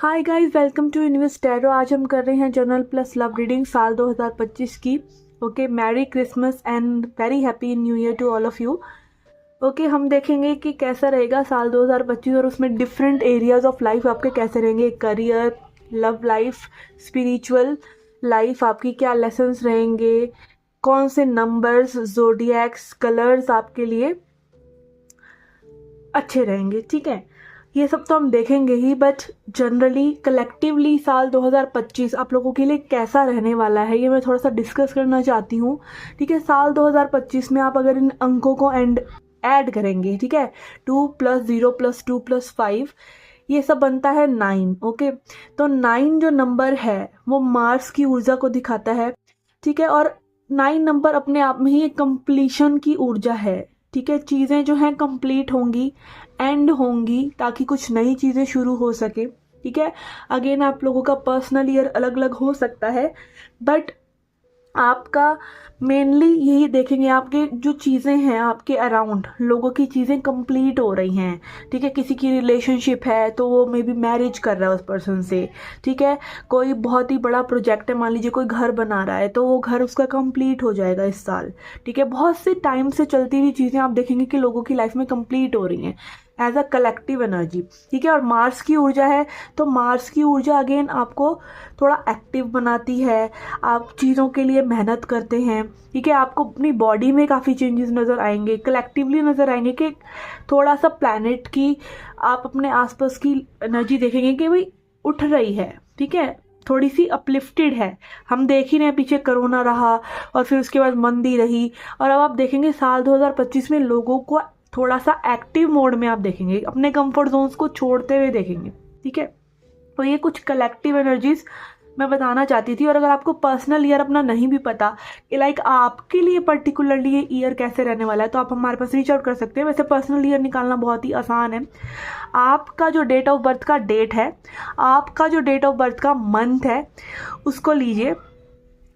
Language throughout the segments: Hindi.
Hi guys, welcome to universe tarot. आज हम कर रहे हैं जनरल प्लस लव रीडिंग साल 2025 की। Okay, merry Christmas and very happy new year to all of you. Okay, हम देखेंगे कि कैसा रहेगा साल 2025 और उसमें डिफरेंट एरियाज ऑफ लाइफ आपके कैसे रहेंगे। Career, love life, spiritual life, आपकी क्या लेसन्स रहेंगे, कौन से नंबर्स, जोडिएक्स, कलर्स आपके लिए अच्छे रहेंगे। ठीक है, ये सब तो हम देखेंगे ही, बट जनरली कलेक्टिवली साल 2025 आप लोगों के लिए कैसा रहने वाला है ये मैं थोड़ा सा डिस्कस करना चाहती हूँ। ठीक है, साल 2025 में आप अगर इन अंकों को ऐड करेंगे, ठीक है, 2+0+2+5 ये सब बनता है 9। ओके, तो 9 जो नंबर है वो मार्स की ऊर्जा को दिखाता है। ठीक है, और 9 नंबर अपने आप में ही एक कंप्लीशन की ऊर्जा है। ठीक है, चीज़ें जो हैं कंप्लीट होंगी, एंड होंगी, ताकि कुछ नई चीज़ें शुरू हो सके। ठीक है, अगेन आप लोगों का पर्सनल ईयर अलग अलग हो सकता है, बट आपका मेनली यही देखेंगे, आपके जो चीज़ें हैं आपके अराउंड, लोगों की चीज़ें कंप्लीट हो रही हैं। ठीक है, किसी की रिलेशनशिप है तो वो मे बी मैरिज कर रहा है उस पर्सन से। ठीक है, कोई बहुत ही बड़ा प्रोजेक्ट है, मान लीजिए कोई घर बना रहा है तो वो घर उसका कंप्लीट हो जाएगा इस साल। ठीक है, बहुत से टाइम से चलती हुई चीज़ें आप देखेंगे कि लोगों की लाइफ में कंप्लीट हो रही हैं एज अ कलेक्टिव एनर्जी। ठीक है, और मार्स की ऊर्जा है तो मार्स की ऊर्जा अगेन आपको थोड़ा एक्टिव बनाती है, आप चीज़ों के लिए मेहनत करते हैं। ठीक है, आपको अपनी बॉडी में काफ़ी चेंजेस नज़र आएंगे, कलेक्टिवली नज़र आएंगे कि थोड़ा सा प्लैनेट की, आप अपने आसपास की एनर्जी देखेंगे कि भाई उठ रही है। ठीक है, थोड़ी सी अपलिफ्टेड है। हम देख ही रहे हैं, पीछे कोरोना रहा और फिर उसके बाद मंदी रही, और अब आप देखेंगे साल 2025 में लोगों को थोड़ा सा एक्टिव मोड में आप देखेंगे, अपने कंफर्ट जोन्स को छोड़ते हुए देखेंगे। ठीक है, तो ये कुछ कलेक्टिव एनर्जीज मैं बताना चाहती थी। और अगर आपको पर्सनल ईयर अपना नहीं भी पता कि लाइक आपके लिए पर्टिकुलरली ये ईयर कैसे रहने वाला है, तो आप हमारे पास रीच आउट कर सकते हैं। वैसे पर्सनल ईयर निकालना बहुत ही आसान है। आपका जो डेट ऑफ बर्थ का डेट है, आपका जो डेट ऑफ बर्थ का मंथ है, उसको लीजिए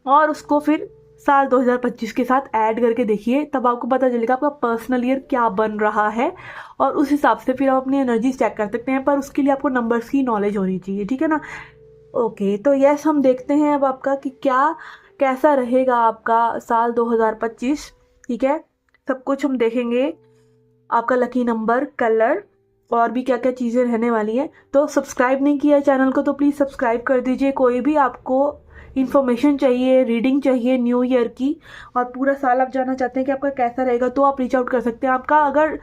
और उसको फिर साल 2025 के साथ ऐड करके देखिए, तब आपको पता चलेगा आपका पर्सनल ईयर क्या बन रहा है, और उस हिसाब से फिर आप अपनी एनर्जी चेक कर सकते हैं। पर उसके लिए आपको नंबर्स की नॉलेज होनी चाहिए। ठीक है ना। ओके, तो यस, हम देखते हैं अब आपका कि क्या कैसा रहेगा आपका साल 2025। ठीक है, सब कुछ हम देखेंगे, आपका लकी नंबर, कलर, और भी क्या क्या चीज़ें रहने वाली हैं। तो सब्सक्राइब नहीं किया है चैनल को तो प्लीज़ सब्सक्राइब कर दीजिए। कोई भी आपको इन्फॉर्मेशन चाहिए, रीडिंग चाहिए न्यू ईयर की, और पूरा साल आप जानना चाहते हैं कि आपका कैसा रहेगा, तो आप रीच आउट कर सकते हैं। आपका अगर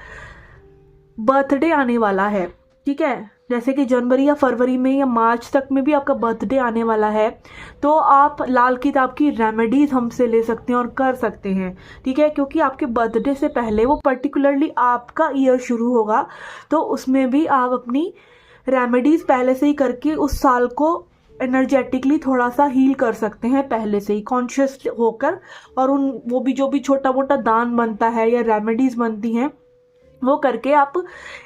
बर्थडे आने वाला है, ठीक है, जैसे कि जनवरी या फरवरी में या मार्च तक में भी आपका बर्थडे आने वाला है, तो आप लाल किताब की रेमेडीज हमसे ले सकते हैं और कर सकते हैं। ठीक है, क्योंकि आपके बर्थडे से पहले वो पर्टिकुलरली आपका ईयर शुरू होगा, तो उसमें भी आप अपनी रेमेडीज पहले से ही करके उस साल को एनर्जेटिकली थोड़ा सा हील कर सकते हैं, पहले से ही कॉन्शियस होकर। और उन वो भी जो भी छोटा मोटा दान बनता है या रेमेडीज बनती हैं, वो करके आप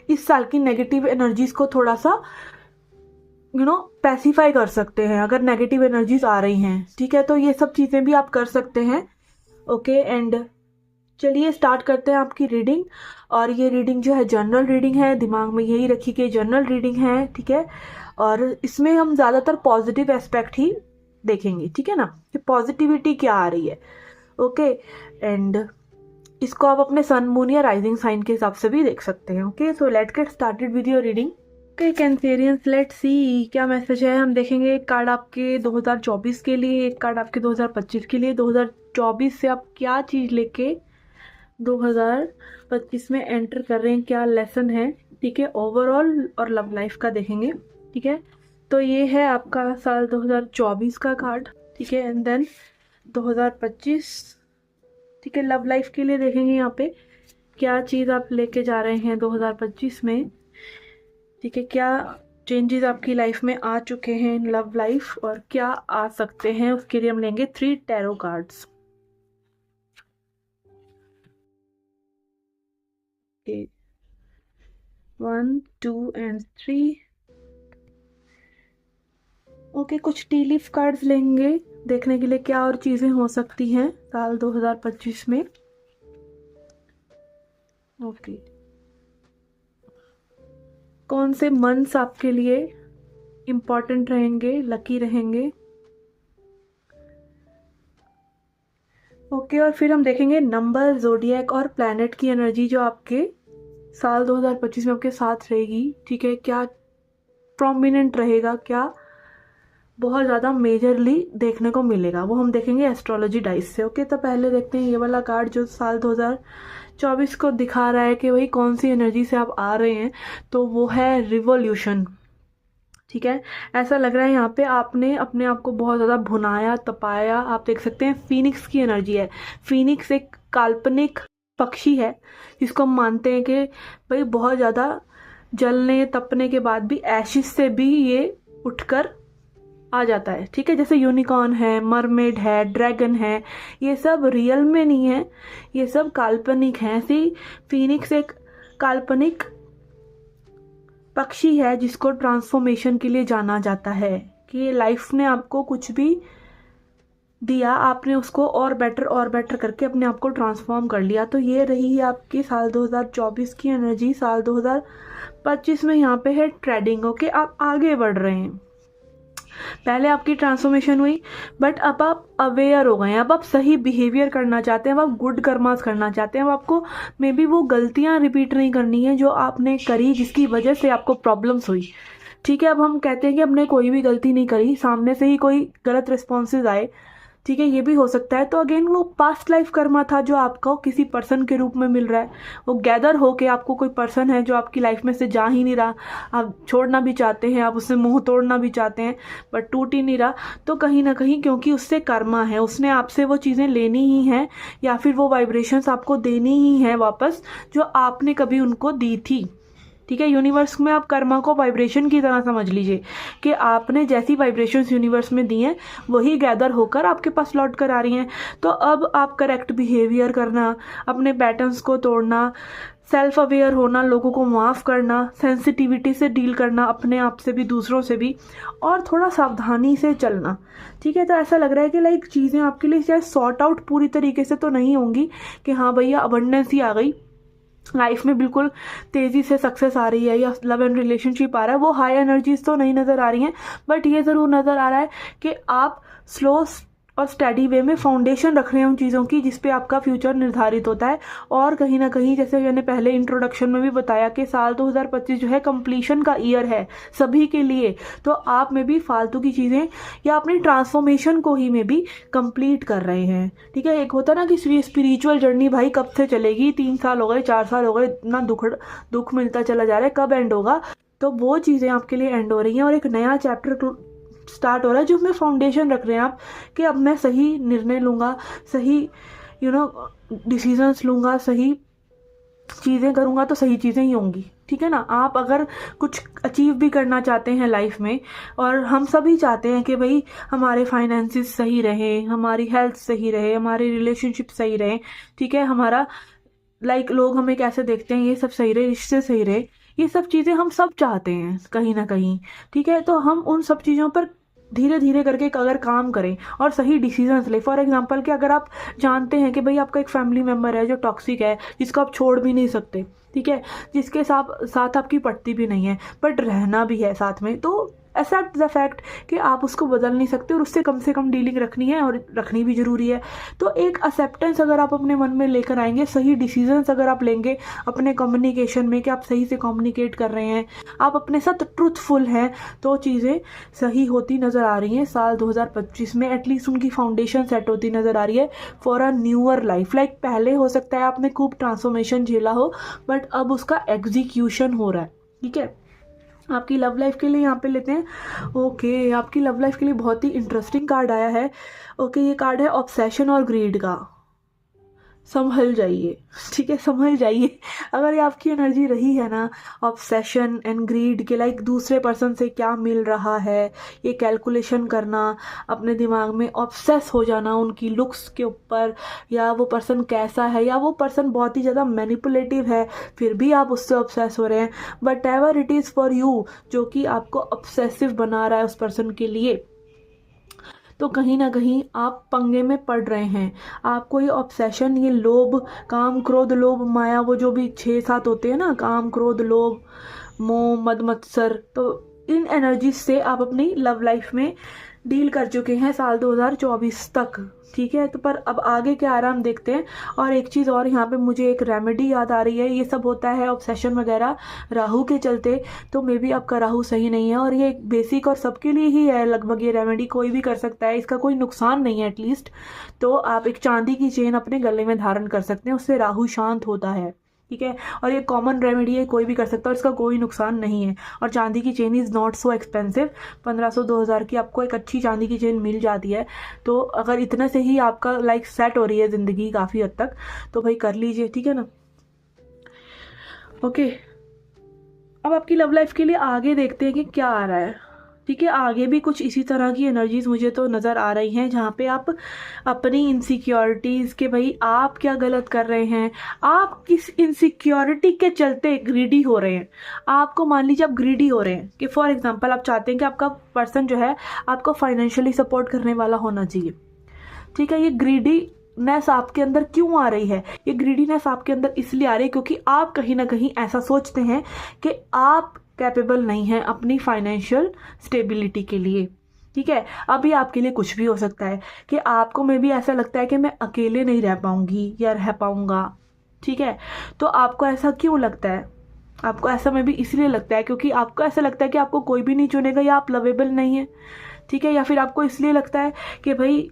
इस साल की नेगेटिव एनर्जीज को थोड़ा सा पैसिफाई कर सकते हैं, अगर नेगेटिव एनर्जीज आ रही हैं। ठीक है, तो ये सब चीज़ें भी आप कर सकते हैं। ओके, एंड चलिए स्टार्ट करते हैं आपकी रीडिंग। और ये रीडिंग जो है जनरल रीडिंग है, दिमाग में यही रखिए कि जनरल रीडिंग है। ठीक है, और इसमें हम ज़्यादातर पॉजिटिव एस्पेक्ट ही देखेंगे। ठीक है ना, कि पॉजिटिविटी क्या आ रही है। ओके, एंड इसको आप अपने सन, मून या राइजिंग साइन के हिसाब से भी देख सकते हैं। Okay, so let's get started with your reading. Okay Cancerians, let's see क्या मैसेज है। हम देखेंगे एक कार्ड आपके 2024 के लिए, एक कार्ड आपके 2025 के लिए। 2024 से आप क्या चीज़ लेके 2025 में एंटर कर रहे हैं, क्या लेसन है। ठीक है, ओवरऑल और लव लाइफ का देखेंगे। ठीक है, तो ये है आपका साल 2024 का कार्ड। ठीक है, एंड देन 2025। ठीक है, लव लाइफ के लिए देखेंगे यहाँ पे क्या चीज़ आप लेके जा रहे हैं 2025 में। ठीक है, क्या चेंजेस आपकी लाइफ में आ चुके हैं इन लव लाइफ, और क्या आ सकते हैं, उसके लिए हम लेंगे 3 tarot cards. Okay, 1, 2 and 3। Okay, कुछ टी लीफ कार्ड्स लेंगे देखने के लिए क्या और चीज़ें हो सकती हैं साल 2025 में। ओके, कौन से मंथ्स आपके लिए इम्पॉर्टेंट रहेंगे, लकी रहेंगे। ओके, और फिर हम देखेंगे नंबर, ज़ोडिएक और प्लैनेट की एनर्जी जो आपके साल 2025 में आपके साथ रहेगी। ठीक है, क्या प्रोमिनेंट रहेगा, क्या बहुत ज़्यादा मेजरली देखने को मिलेगा, वो हम देखेंगे एस्ट्रोलॉजी डाइस से। ओके, तो पहले देखते हैं ये वाला कार्ड जो साल 2024 को दिखा रहा है कि भाई कौन सी एनर्जी से आप आ रहे हैं। तो वो है रिवॉल्यूशन। ठीक है, ऐसा लग रहा है यहाँ पे आपने अपने आप को बहुत ज़्यादा भुनाया, तपाया। आप देख सकते हैं फीनिक्स की एनर्जी है। फीनिक्स एक काल्पनिक पक्षी है जिसको हम मानते हैं कि भाई बहुत ज़्यादा जलने तपने के बाद भी एशिस से भी ये उठकर आ जाता है। ठीक है, जैसे यूनिकॉर्न है, मरमेड है, ड्रैगन है, ये सब रियल में नहीं है, ये सब काल्पनिक है। ऐसी फीनिक्स एक काल्पनिक पक्षी है जिसको ट्रांसफॉर्मेशन के लिए जाना जाता है कि लाइफ ने आपको कुछ भी दिया, आपने उसको और बेटर करके अपने आप को ट्रांसफॉर्म कर लिया। तो ये रही है आपकी साल 2024 की एनर्जी। साल 2025 में यहाँ पे है ट्रेडिंग। ओके, आप आगे बढ़ रहे हैं। पहले आपकी ट्रांसफॉर्मेशन हुई, बट अब आप अवेयर हो गए हैं, अब आप सही बिहेवियर करना चाहते हैं, अब आप गुड कर्मास करना चाहते हैं। अब आपको मे बी वो गलतियां रिपीट नहीं करनी है जो आपने करी, जिसकी वजह से आपको प्रॉब्लम्स हुई। ठीक है, अब हम कहते हैं कि हमने कोई भी गलती नहीं करी, सामने से ही कोई गलत रिस्पॉन्सेज आए। ठीक है, ये भी हो सकता है। तो अगेन वो पास्ट लाइफ कर्मा था जो आपको किसी पर्सन के रूप में मिल रहा है। वो गैदर हो के आपको कोई पर्सन है जो आपकी लाइफ में से जा ही नहीं रहा, आप छोड़ना भी चाहते हैं, आप उससे मुंह तोड़ना भी चाहते हैं, बट टूट ही नहीं रहा। तो कहीं ना कहीं क्योंकि उससे कर्मा है, उसने आपसे वो चीज़ें लेनी ही हैं या फिर वो वाइब्रेशंस आपको देनी ही हैं वापस जो आपने कभी उनको दी थी। ठीक है, यूनिवर्स में आप कर्मा को वाइब्रेशन की तरह समझ लीजिए कि आपने जैसी वाइब्रेशंस यूनिवर्स में दी हैं वही गैदर होकर आपके पास लौट कर आ रही हैं। तो अब आप करेक्ट बिहेवियर करना, अपने पैटर्न्स को तोड़ना, सेल्फ अवेयर होना, लोगों को माफ़ करना, सेंसिटिविटी से डील करना, अपने आप से भी दूसरों से भी, और थोड़ा सावधानी से चलना। ठीक है, तो ऐसा लग रहा है कि लाइक चीज़ें आपके लिए शायद सॉर्ट आउट पूरी तरीके से तो नहीं होंगी कि हाँ भैया अबंडेंस ही आ गई, लाइफ में बिल्कुल तेज़ी से सक्सेस आ रही है या लव एंड रिलेशनशिप आ रहा है, वो हाई एनर्जीज तो नहीं नज़र आ रही हैं। बट ये ज़रूर नज़र आ रहा है कि आप स्लो और स्टडी वे में फाउंडेशन रख रहे हैं उन चीज़ों की जिस पे आपका फ्यूचर निर्धारित होता है। और कहीं ना कहीं जैसे मैंने पहले इंट्रोडक्शन में भी बताया कि साल 2025 जो है कंप्लीशन का ईयर है सभी के लिए। तो आप में भी फालतू की चीज़ें या अपनी ट्रांसफॉर्मेशन को ही में भी कंप्लीट कर रहे हैं। ठीक है, एक होता ना कि स्पिरिचुअल जर्नी भाई कब से चलेगी, 3 साल हो गए, 4 साल हो गए, इतना दुख मिलता चला जा रहा है, कब एंड होगा। तो वो चीज़ें आपके लिए एंड हो रही हैं और एक नया चैप्टर स्टार्ट हो रहा है जो में फाउंडेशन रख रहे हैं आप कि अब मैं सही निर्णय लूँगा, सही डिसीजंस लूँगा, सही चीज़ें करूँगा तो सही चीज़ें ही होंगी। ठीक है ना, आप अगर कुछ अचीव भी करना चाहते हैं लाइफ में, और हम सभी चाहते हैं कि भाई हमारे फाइनेंसिस सही रहे, हमारी हेल्थ सही रहे, हमारी रिलेशनशिप सही रहे। ठीक है, हमारा लोग हमें कैसे देखते हैं ये सब सही रहे, रिश्ते सही रहे, ये सब चीज़ें हम सब चाहते हैं कहीं ना कहीं। ठीक है, तो हम उन सब चीज़ों पर धीरे धीरे करके अगर काम करें और सही डिसीजंस लें। फॉर एग्जांपल कि अगर आप जानते हैं कि भाई आपका एक फैमिली मेम्बर है जो टॉक्सिक है, जिसको आप छोड़ भी नहीं सकते, ठीक है, जिसके साथ आपकी पटती भी नहीं है, बट रहना भी है साथ में, तो एक्सेप्ट द फैक्ट कि आप उसको बदल नहीं सकते और उससे कम से कम डीलिंग रखनी है और रखनी भी ज़रूरी है। तो एक एक्सेप्टेंस अगर आप अपने मन में लेकर आएंगे, सही डिसीजंस अगर आप लेंगे अपने कम्युनिकेशन में कि आप सही से कम्युनिकेट कर रहे हैं, आप अपने साथ ट्रूथफुल हैं, तो चीज़ें सही होती नज़र आ रही हैं। साल 2025 में एटलीस्ट उनकी फाउंडेशन सेट होती नज़र आ रही है फॉर अ न्यूअर लाइफ। पहले हो सकता है आपने खूब ट्रांसफॉर्मेशन झेला हो, बट अब उसका एग्जीक्यूशन हो रहा है। ठीक है, आपकी लव लाइफ के लिए यहाँ पे लेते हैं। ओके, आपकी लव लाइफ के लिए बहुत ही इंटरेस्टिंग कार्ड आया है। ओके, ये कार्ड है ऑब्सेशन और ग्रीड का। संभल जाइए, ठीक है, संभल जाइए। अगर ये आपकी एनर्जी रही है ना, ऑब्सेशन एंड ग्रीड के दूसरे पर्सन से क्या मिल रहा है, ये कैलकुलेशन करना, अपने दिमाग में ऑब्सेस हो जाना उनकी लुक्स के ऊपर, या वो पर्सन कैसा है, या वो पर्सन बहुत ही ज़्यादा मैनिपुलेटिव है फिर भी आप उससे ऑब्सेस हो रहे हैं, but ever it is for you, जो कि आपको ऑब्सेसिव बना रहा है उस पर्सन के लिए, तो कहीं ना कहीं आप पंगे में पड़ रहे हैं। आपको ये ऑब्सेशन, ये लोभ, काम क्रोध लोभ माया, वो जो भी 6-7 होते हैं ना, काम क्रोध लोभ मोह मद मत्सर, तो इन एनर्जीज से आप अपनी लव लाइफ में डील कर चुके हैं साल 2024 तक, ठीक है। तो पर अब आगे क्या आ रहा है हम देखते हैं। और एक चीज़ और, यहाँ पे मुझे एक रेमेडी याद आ रही है। ये सब होता है ऑब्सेशन वगैरह राहु के चलते, तो मे बी आपका राहु सही नहीं है, और ये बेसिक और सबके लिए ही है लगभग। ये रेमेडी कोई भी कर सकता है, इसका कोई नुकसान नहीं है एटलीस्ट। तो आप एक चांदी की चेन अपने गले में धारण कर सकते हैं, उससे राहु शांत होता है, ठीक है। और ये कॉमन रेमेडी है, कोई भी कर सकता है, और इसका कोई नुकसान नहीं है। और चांदी की chain is not so expensive. 1500-2000 की आपको एक अच्छी चांदी की चेन मिल जाती है। तो अगर इतने से ही आपका लाइक सेट हो रही है ज़िंदगी काफ़ी हद तक, तो भाई कर लीजिए, ठीक है ना। ओके, अब आपकी लव लाइफ के लिए आगे देखते हैं कि क्या आ रहा है, ठीक है। आगे भी कुछ इसी तरह की एनर्जीज मुझे तो नज़र आ रही हैं, जहाँ पे आप अपनी इनसिक्योरिटीज़ के भाई आप क्या गलत कर रहे हैं, आप किस इनसिक्योरिटी के चलते ग्रीडी हो रहे हैं। आपको मान लीजिए आप ग्रीडी हो रहे हैं कि फॉर एग्जांपल आप चाहते हैं कि आपका पर्सन जो है आपको फाइनेंशियली सपोर्ट करने वाला होना चाहिए, ठीक है। ये ग्रीडीनेस आपके अंदर क्यों आ रही है? ये ग्रीडीनेस आपके अंदर इसलिए आ रही है क्योंकि आप कहीं ना कहीं ऐसा सोचते हैं कि आप कैपेबल नहीं है अपनी फाइनेंशियल स्टेबिलिटी के लिए, ठीक है। अभी आपके लिए कुछ भी हो सकता है कि आपको में भी ऐसा लगता है कि मैं अकेले नहीं रह पाऊंगी या रह पाऊंगा, ठीक है। तो आपको ऐसा क्यों लगता है? आपको ऐसा में भी इसलिए लगता है क्योंकि आपको ऐसा लगता है कि आपको कोई भी नहीं चुनेगा, या आप लवेबल नहीं है, ठीक है। या फिर आपको इसलिए लगता है कि भाई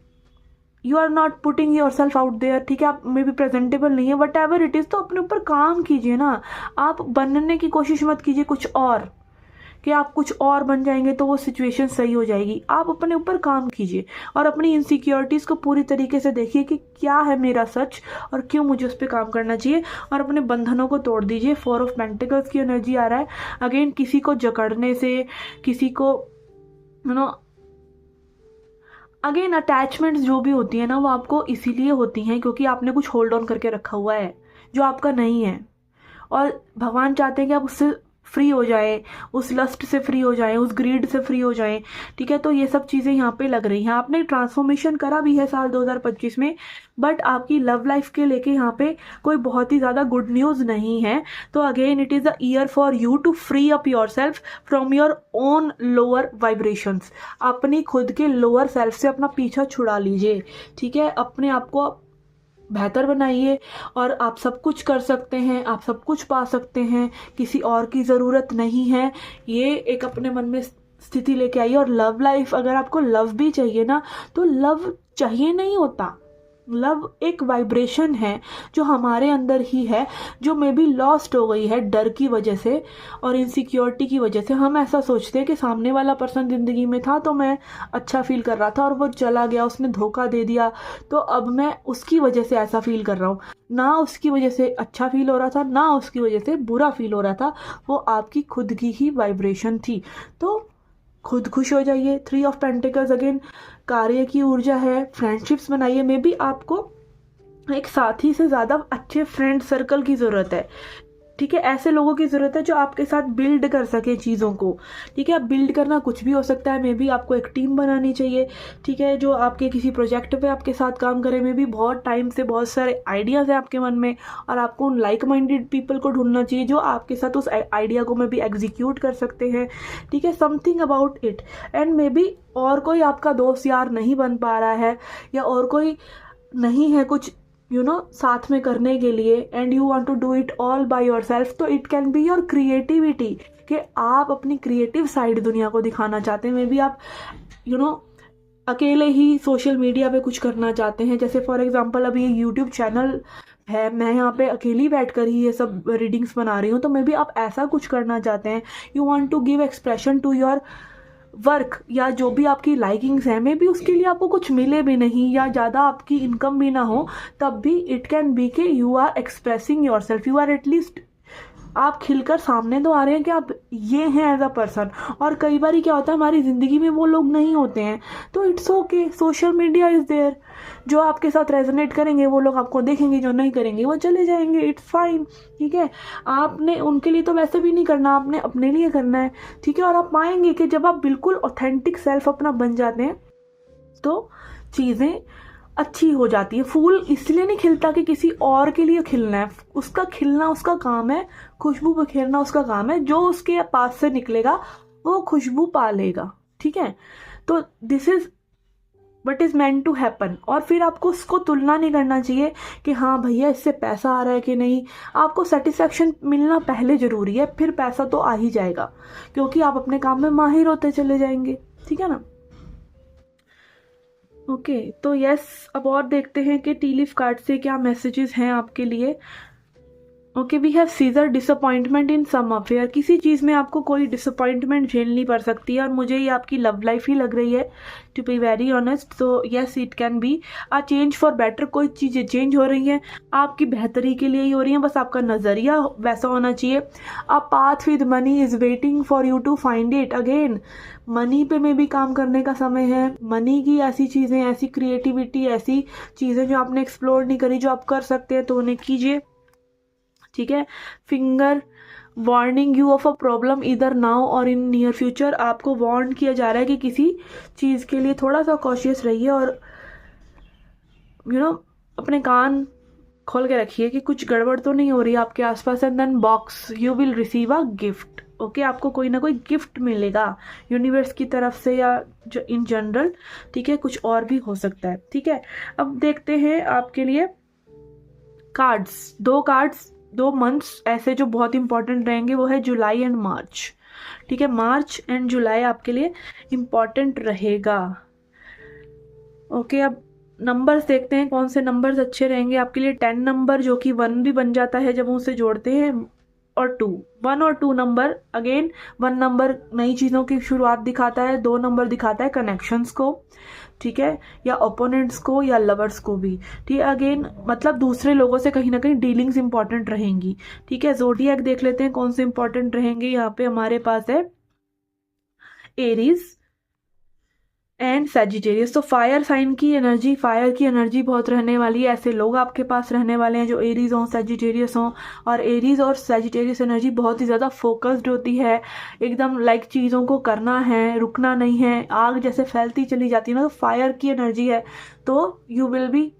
you are not putting yourself out there, ठीक है। आप मे बी प्रेजेंटेबल नहीं है, वट एवर इट इज़। तो अपने ऊपर काम कीजिए ना, आप बनने की कोशिश मत कीजिए कुछ और, कि आप कुछ और बन जाएंगे तो वो सिचुएशन सही हो जाएगी। आप अपने ऊपर काम कीजिए और अपनी इनसिक्योरिटीज़ को पूरी तरीके से देखिए कि क्या है मेरा सच और क्यों मुझे उस पर काम करना चाहिए, और अपने बंधनों को तोड़ दीजिए। 4 ऑफ पेंटिकल्स की एनर्जी आ रहा है। अगेन, किसी को जकड़ने से, किसी को अगेन अटैचमेंट्स जो भी होती है ना, वो आपको इसीलिए होती हैं क्योंकि आपने कुछ होल्ड ऑन करके रखा हुआ है जो आपका नहीं है, और भगवान चाहते हैं कि आप उससे फ्री हो जाए, उस लस्ट से फ्री हो जाए, उस ग्रीड से फ्री हो जाए, ठीक है। तो ये सब चीज़ें यहाँ पे लग रही हैं। आपने ट्रांसफॉर्मेशन करा भी है साल 2025 में, बट आपकी लव लाइफ के लेके यहाँ पे कोई बहुत ही ज़्यादा गुड न्यूज़ नहीं है। तो again it is a year for you to free up yourself from your own lower vibrations. अपनी खुद के लोअर सेल्फ से अपना पीछा छुड़ा लीजिए, ठीक है। अपने आप को बेहतर बनाइए, और आप सब कुछ कर सकते हैं, आप सब कुछ पा सकते हैं, किसी और की ज़रूरत नहीं है। ये एक अपने मन में स्थिति लेके आइए। और लव लाइफ, अगर आपको लव भी चाहिए ना, तो लव चाहिए नहीं होता। लव एक वाइब्रेशन है जो हमारे अंदर ही है, जो मे बी लॉस्ट हो गई है डर की वजह से और इनसिक्योरिटी की वजह से। हम ऐसा सोचते हैं कि सामने वाला पर्सन ज़िंदगी में था तो मैं अच्छा फील कर रहा था, और वो चला गया, उसने धोखा दे दिया, तो अब मैं उसकी वजह से ऐसा फील कर रहा हूँ। ना उसकी वजह से अच्छा फील हो रहा था, ना उसकी वजह से बुरा फील हो रहा था, वो आपकी खुद की ही वाइब्रेशन थी। तो खुद खुश हो जाइए। 3 ऑफ पेंटिकल्स अगेन कार्य की ऊर्जा है। फ्रेंडशिप्स बनाइए। मे बी आपको एक साथी से ज़्यादा अच्छे फ्रेंड सर्कल की ज़रूरत है, ठीक है। ऐसे लोगों की ज़रूरत है जो आपके साथ बिल्ड कर सके चीज़ों को, ठीक है। अब बिल्ड करना कुछ भी हो सकता है। मे बी आपको एक टीम बनानी चाहिए, ठीक है, जो आपके किसी प्रोजेक्ट पे आपके साथ काम करे। मे बी बहुत टाइम से बहुत सारे आइडियाज़ हैं आपके मन में, और आपको उन लाइक माइंडेड पीपल को ढूंढना चाहिए जो आपके साथ उस आइडिया को मे बी एग्जीक्यूट कर सकते हैं, ठीक है। Something about it. And may be और कोई आपका दोस्त यार नहीं बन पा रहा है, या और कोई नहीं है कुछ साथ में करने के लिए, and you want to do it all by yourself, तो it can be your creativity, कि आप अपनी क्रिएटिव साइड दुनिया को दिखाना चाहते हैं। मे बी आप अकेले ही सोशल मीडिया पे कुछ करना चाहते हैं। जैसे फॉर एग्जांपल अभी ये यूट्यूब चैनल है, मैं यहाँ पे अकेली बैठकर ही ये सब रीडिंग्स बना रही हूँ, तो मे बी आप ऐसा कुछ करना चाहते हैं। You want to give expression to your work, या जो भी आपकी लाइकिंग्स हैं, मे बी उसके लिए आपको कुछ मिले भी नहीं, या ज़्यादा आपकी इनकम भी ना हो, तब भी इट कैन बी के you are expressing yourself, you are at least आप खिलकर सामने तो आ रहे हैं कि आप ये हैं एज अ पर्सन। और कई बार क्या होता है, हमारी ज़िंदगी में वो लोग नहीं होते हैं, तो it's okay, social media is there. जो आपके साथ रेजोनेट करेंगे वो लोग आपको देखेंगे, जो नहीं करेंगे वो चले जाएंगे, इट्स फाइन, ठीक है। आपने उनके लिए तो वैसे भी नहीं करना, आपने अपने लिए करना है, ठीक है। और आप पाएंगे कि जब आप बिल्कुल ऑथेंटिक सेल्फ अपना बन जाते हैं तो चीज़ें अच्छी हो जाती है। फूल इसलिए नहीं खिलता कि किसी और के लिए खिलना है, उसका खिलना उसका काम है, खुशबू बखेरना उसका काम है, जो उसके पास से निकलेगा वो खुशबू पा लेगा, ठीक है। तो this is what is meant to happen. और फिर आपको उसको तुलना नहीं करना चाहिए कि हाँ भैया इससे पैसा आ रहा है कि नहीं। आपको सेटिस्फैक्शन मिलना पहले जरूरी है, फिर पैसा तो आ ही जाएगा, क्योंकि आप अपने काम में माहिर होते चले जाएंगे, ठीक है ना। ओके तो यस, अब और देखते हैं कि टी लीफ कार्ड से क्या मैसेजेस हैं आपके लिए। Okay we have seizure disappointment in some affair. किसी चीज़ में आपको कोई डिसअपॉइंटमेंट झेलनी पड़ सकती है, और मुझे ये आपकी लव लाइफ ही लग रही है, to be very honest. So yes it can be a change for better. कोई चीज़ें चेंज हो रही हैं, आपकी बेहतरी के लिए ही हो रही हैं, बस आपका नज़रिया वैसा होना चाहिए। A path with money is waiting for you to find it. Again money पे में भी काम करने का समय है। मनी की ऐसी चीज़ें, ऐसी क्रिएटिविटी, ऐसी चीज़ें जो आपने एक्सप्लोर नहीं करी, जो आप कर सकते हैं तो उन्हें कीजिए, ठीक है। Finger warning you of a problem इधर नाउ और इन नियर फ्यूचर। आपको वार्न किया जा रहा है कि किसी चीज़ के लिए थोड़ा सा कॉशियस रहिए, और अपने कान खोल के रखिए कि कुछ गड़बड़ तो नहीं हो रही आपके आसपास। And then box you will receive a gift. Okay आपको कोई ना कोई गिफ्ट मिलेगा यूनिवर्स की तरफ से, या इन जनरल, ठीक है, कुछ और भी हो सकता है, ठीक है। अब देखते हैं आपके लिए कार्ड्स, दो मंथ्स ऐसे जो बहुत इंपॉर्टेंट रहेंगे, वो है जुलाई एंड मार्च, ठीक है। मार्च एंड जुलाई आपके लिए इंपॉर्टेंट रहेगा। ओके अब नंबर्स देखते हैं कौन से नंबर्स अच्छे रहेंगे आपके लिए। 10 नंबर जो कि 1 भी बन जाता है जब उसे जोड़ते हैं, और 2, 1 और 2 नंबर। अगेन 1 नंबर नई चीज़ों की शुरुआत दिखाता है, 2 नंबर दिखाता है कनेक्शंस को, ठीक है, या ओपोनेंट्स को या लवर्स को भी, ठीक है। अगेन मतलब दूसरे लोगों से कहीं ना कहीं डीलिंग्स इंपॉर्टेंट रहेंगी, ठीक है। ज़ोडिएक देख लेते हैं कौन से इंपॉर्टेंट रहेंगे। यहाँ पे हमारे पास है एरीज एंड सैजिटेरियस। तो फायर साइन की एनर्जी, फायर की एनर्जी बहुत रहने वाली है। ऐसे लोग आपके पास रहने वाले हैं जो एरीज हों, सैजिटेरियस हों। और एरीज और सैजिटेरियस एनर्जी बहुत ही ज़्यादा फोकस्ड होती है, एकदम लाइक चीज़ों को करना है, रुकना नहीं है, आग जैसे फैलती चली जाती है ना। तो फायर की एनर्जी है, तो you will be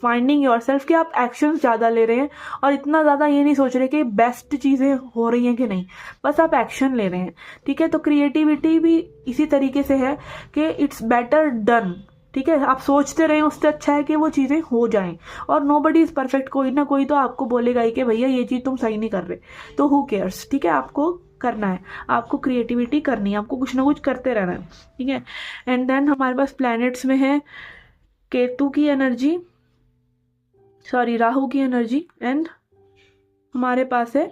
finding your self कि आप एक्शन ज़्यादा ले रहे हैं, और इतना ज़्यादा ये नहीं सोच रहे कि बेस्ट चीज़ें हो रही हैं कि नहीं, बस आप एक्शन ले रहे हैं, ठीक है। तो क्रिएटिविटी भी इसी तरीके से है कि इट्स बेटर डन, ठीक है। आप सोचते रहें, उससे अच्छा है कि वो चीज़ें हो जाएं। और नोबडी इज़ परफेक्ट, कोई ना कोई तो आपको बोलेगा ही कि भैया ये चीज़ तुम सही नहीं कर रहे, तो हु केयर्स, ठीक है। आपको करना है, आपको क्रिएटिविटी करनी है, आपको कुछ ना कुछ करते रहना है, ठीक है। एंड देन हमारे पास प्लैनेट्स में है केतु की एनर्जी, राहु की एनर्जी, एंड हमारे पास है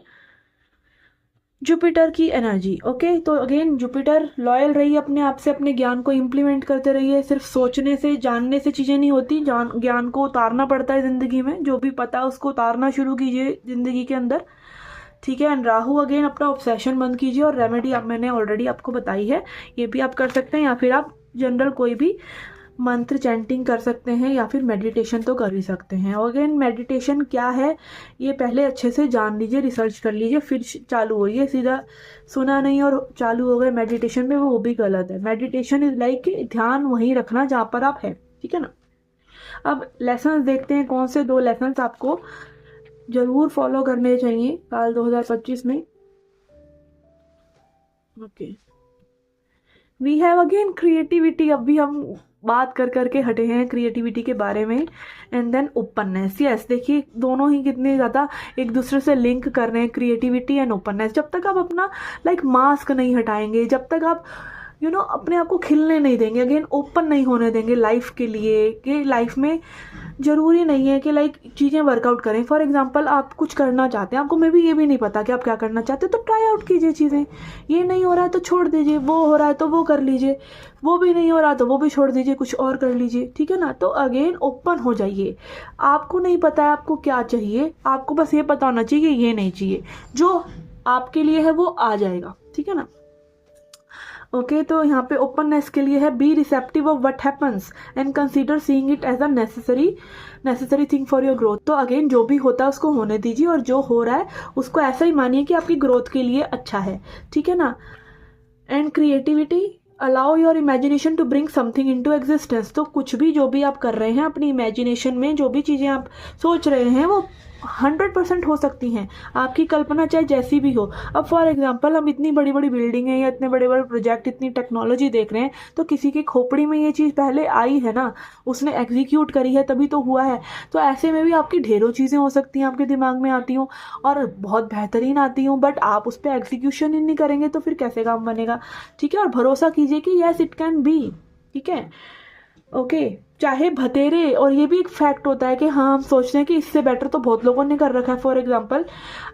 जुपिटर की एनर्जी। ओके तो अगेन जुपिटर, लॉयल रहिए अपने आप से, अपने ज्ञान को इम्प्लीमेंट करते रहिए। सिर्फ सोचने से, जानने से चीज़ें नहीं होती, ज्ञान को उतारना पड़ता है ज़िंदगी में। जो भी पता है उसको उतारना शुरू कीजिए ज़िंदगी के अंदर, ठीक है। एंड राहु अगेन अपना ऑब्सेशन बंद कीजिए, और रेमेडी मैंने ऑलरेडी आपको बताई है, ये भी आप कर सकते हैं, या फिर आप जनरल कोई भी मंत्र चैंटिंग कर सकते हैं, या फिर मेडिटेशन तो कर ही सकते हैं। और अगेन मेडिटेशन क्या है ये पहले अच्छे से जान लीजिए, रिसर्च कर लीजिए, फिर चालू होइए। सीधा सुना नहीं और चालू हो गए मेडिटेशन में, वो भी गलत है। मेडिटेशन इज लाइक ध्यान वहीं रखना जहाँ पर आप हैं, ठीक है ना। अब लेसन्स देखते हैं कौन से 2 लेसन्स आपको जरूर फॉलो करने चाहिए साल 2025 में। Okay we have again creativity. अब भी हम बात कर करके हटे हैं क्रिएटिविटी के बारे में। एंड देन ओपननेस, यस देखिए दोनों ही कितने ज़्यादा एक दूसरे से लिंक कर रहे हैं, क्रिएटिविटी एंड ओपननेस। जब तक आप अपना मास्क नहीं हटाएंगे, जब तक आप अपने आप को खिलने नहीं देंगे, अगेन ओपन नहीं होने देंगे लाइफ के लिए, कि लाइफ में ज़रूरी नहीं है कि चीज़ें वर्कआउट करें। फॉर एग्जांपल आप कुछ करना चाहते हैं, आपको मे बी ये भी नहीं पता कि आप क्या करना चाहते हैं, तो ट्राई आउट कीजिए चीज़ें। ये नहीं हो रहा है तो छोड़ दीजिए, वो हो रहा है तो वो कर लीजिए, वो भी नहीं हो रहा तो वो भी छोड़ दीजिए, कुछ और कर लीजिए, ठीक है ना। तो अगेन ओपन हो जाइए। आपको नहीं पता है आपको क्या चाहिए, आपको बस ये पता होना चाहिए कि ये नहीं चाहिए, जो आपके लिए है वो आ जाएगा, ठीक है ना। ओके तो यहाँ पे ओपननेस के लिए है be receptive of what happens and consider seeing it as a necessary thing for your growth. तो अगेन जो भी होता है उसको होने दीजिए, और जो हो रहा है उसको ऐसा ही मानिए कि आपकी ग्रोथ के लिए अच्छा है, ठीक है ना। And creativity, allow your imagination to bring something into existence. तो कुछ भी जो भी आप कर रहे हैं अपनी इमेजिनेशन में, जो भी चीज़ें आप सोच रहे हैं वो 100% हो सकती हैं, आपकी कल्पना चाहे जैसी भी हो। अब फॉर एग्जांपल हम इतनी बड़ी बड़ी बिल्डिंगें या इतने बड़े बड़े प्रोजेक्ट, इतनी टेक्नोलॉजी देख रहे हैं, तो किसी की खोपड़ी में ये चीज़ पहले आई है ना, उसने एग्जीक्यूट करी है तभी तो हुआ है। तो ऐसे में भी आपकी ढेरों चीज़ें हो सकती हैं, आपके दिमाग में आती हूँ और बहुत बेहतरीन आती हूँ, बट आप उस पर एग्जीक्यूशन ही नहीं करेंगे तो फिर कैसे काम बनेगा। ठीक है, और भरोसा कीजिए कि यस इट कैन बी। ठीक है, ओके। चाहे भतेरे, और ये भी एक फैक्ट होता है कि हाँ हम सोचते हैं कि इससे बेटर तो बहुत लोगों ने कर रखा है। फॉर एग्जांपल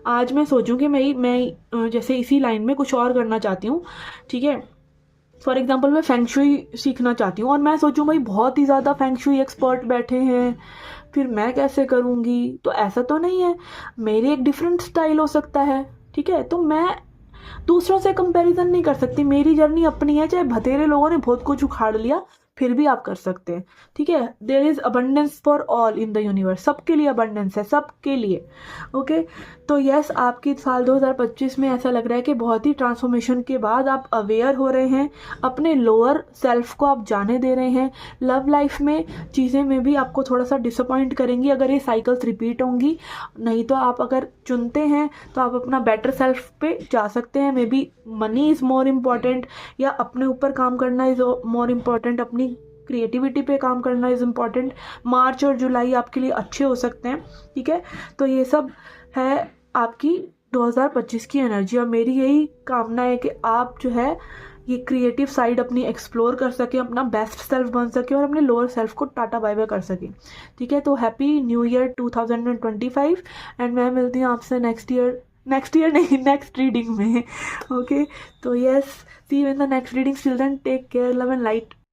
आज मैं सोचूं कि मैं जैसे इसी लाइन में कुछ और करना चाहती हूँ। ठीक है, फॉर एग्जांपल मैं फेंग शुई सीखना चाहती हूँ और मैं सोचूं भाई बहुत ही ज़्यादा फेंग शुई एक्सपर्ट बैठे हैं, फिर मैं कैसे करूँगी। तो ऐसा तो नहीं है, मेरी एक डिफरेंट स्टाइल हो सकता है। ठीक है, तो मैं दूसरों से कंपैरिजन नहीं कर सकती, मेरी जर्नी अपनी है। चाहे भतेरे लोगों ने बहुत कुछ उखाड़ लिया, फिर भी आप कर सकते हैं। ठीक है, there is abundance for all in the universe, सबके लिए अबंडेंस है, सबके लिए। ओके, तो यस आपकी साल 2025 में ऐसा लग रहा है कि बहुत ही ट्रांसफॉर्मेशन के बाद आप अवेयर हो रहे हैं, अपने लोअर सेल्फ को आप जाने दे रहे हैं। लव लाइफ में चीज़ें में भी आपको थोड़ा सा डिसअपॉइंट करेंगी अगर ये साइकिल्स रिपीट होंगी, नहीं तो आप अगर चुनते हैं तो आप अपना बेटर सेल्फ पे जा सकते हैं। May be money is more important, या अपने ऊपर काम करना इज़ मोर इम्पॉर्टेंट, अपनी क्रिएटिविटी पे काम करना इज़ इम्पॉर्टेंट। मार्च और जुलाई आपके लिए अच्छे हो सकते हैं। ठीक है, तो ये सब है आपकी 2025 की एनर्जी, और मेरी यही कामना है कि आप जो है ये क्रिएटिव साइड अपनी एक्सप्लोर कर सकें, अपना बेस्ट सेल्फ बन सके और अपने लोअर सेल्फ को टाटा बाय बाय कर सकें। ठीक है, तो हैप्पी न्यू ईयर 2025, एंड मैं मिलती हूँ आपसे नेक्स्ट ईयर नहीं, नेक्स्ट रीडिंग में। ओके, तो yes, see you in the next reading. Till then take care, love and light.